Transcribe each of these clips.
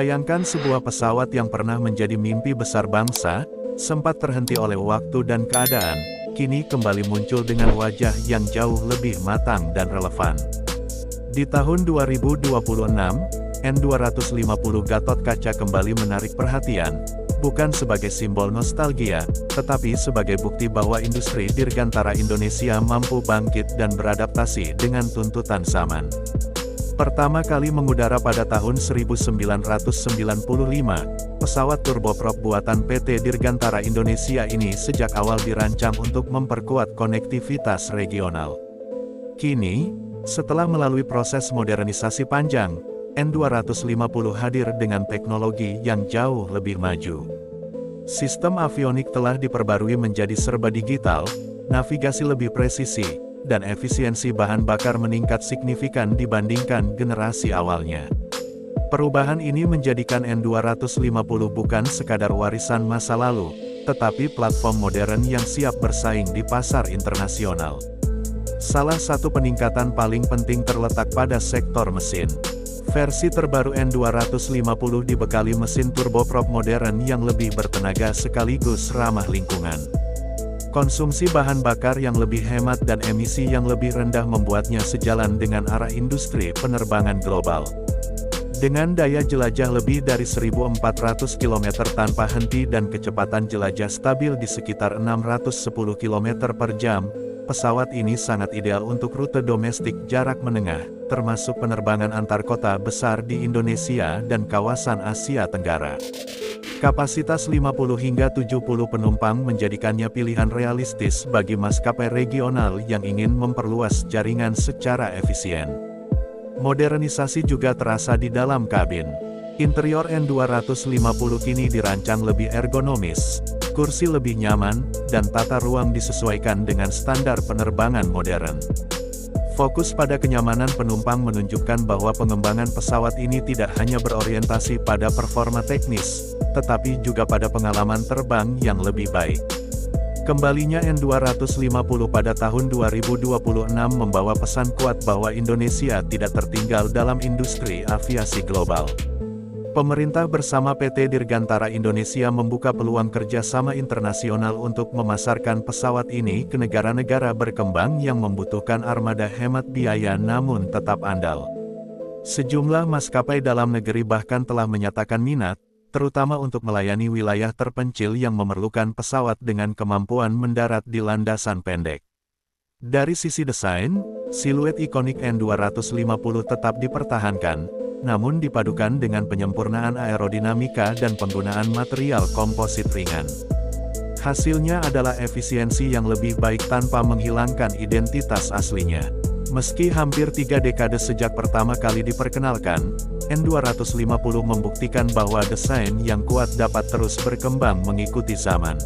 Bayangkan sebuah pesawat yang pernah menjadi mimpi besar bangsa, sempat terhenti oleh waktu dan keadaan, kini kembali muncul dengan wajah yang jauh lebih matang dan relevan. Di tahun 2026, N250 Gatot-Kaca kembali menarik perhatian, bukan sebagai simbol nostalgia, tetapi sebagai bukti bahwa industri dirgantara Indonesia mampu bangkit dan beradaptasi dengan tuntutan zaman. Pertama kali mengudara pada tahun 1995, pesawat turboprop buatan PT Dirgantara Indonesia ini sejak awal dirancang untuk memperkuat konektivitas regional. Kini, setelah melalui proses modernisasi panjang, N250 hadir dengan teknologi yang jauh lebih maju. Sistem avionik telah diperbarui menjadi serba digital, navigasi lebih presisi, dan efisiensi bahan bakar meningkat signifikan dibandingkan generasi awalnya. Perubahan ini menjadikan N250 bukan sekadar warisan masa lalu, tetapi platform modern yang siap bersaing di pasar internasional. Salah satu peningkatan paling penting terletak pada sektor mesin. Versi terbaru N250 dibekali mesin turboprop modern yang lebih bertenaga sekaligus ramah lingkungan. Konsumsi bahan bakar yang lebih hemat dan emisi yang lebih rendah membuatnya sejalan dengan arah industri penerbangan global. Dengan daya jelajah lebih dari 1.400 km tanpa henti dan kecepatan jelajah stabil di sekitar 610 km per jam, pesawat ini sangat ideal untuk rute domestik jarak menengah, termasuk penerbangan antar kota besar di Indonesia dan kawasan Asia Tenggara. Kapasitas 50 hingga 70 penumpang menjadikannya pilihan realistis bagi maskapai regional yang ingin memperluas jaringan secara efisien. Modernisasi juga terasa di dalam kabin. Interior N250 kini dirancang lebih ergonomis, kursi lebih nyaman, dan tata ruang disesuaikan dengan standar penerbangan modern. Fokus pada kenyamanan penumpang menunjukkan bahwa pengembangan pesawat ini tidak hanya berorientasi pada performa teknis, tetapi juga pada pengalaman terbang yang lebih baik. Kembalinya N250 pada tahun 2026 membawa pesan kuat bahwa Indonesia tidak tertinggal dalam industri aviasi global. Pemerintah bersama PT Dirgantara Indonesia membuka peluang kerjasama internasional untuk memasarkan pesawat ini ke negara-negara berkembang yang membutuhkan armada hemat biaya namun tetap andal. Sejumlah maskapai dalam negeri bahkan telah menyatakan minat, terutama untuk melayani wilayah terpencil yang memerlukan pesawat dengan kemampuan mendarat di landasan pendek. Dari sisi desain, siluet ikonik N250 tetap dipertahankan, namun dipadukan dengan penyempurnaan aerodinamika dan penggunaan material komposit ringan. Hasilnya adalah efisiensi yang lebih baik tanpa menghilangkan identitas aslinya. Meski hampir 3 dekade sejak pertama kali diperkenalkan, N250 membuktikan bahwa desain yang kuat dapat terus berkembang mengikuti zaman.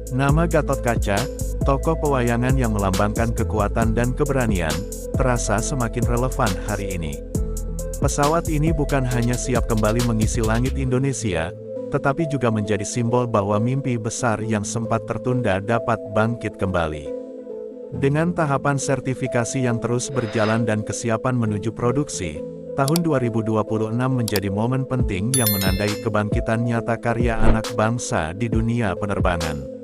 Nama Gatot-Kaca, tokoh pewayangan yang melambangkan kekuatan dan keberanian, terasa semakin relevan hari ini. Pesawat ini bukan hanya siap kembali mengisi langit Indonesia, tetapi juga menjadi simbol bahwa mimpi besar yang sempat tertunda dapat bangkit kembali. Dengan tahapan sertifikasi yang terus berjalan dan kesiapan menuju produksi, tahun 2026 menjadi momen penting yang menandai kebangkitan nyata karya anak bangsa di dunia penerbangan.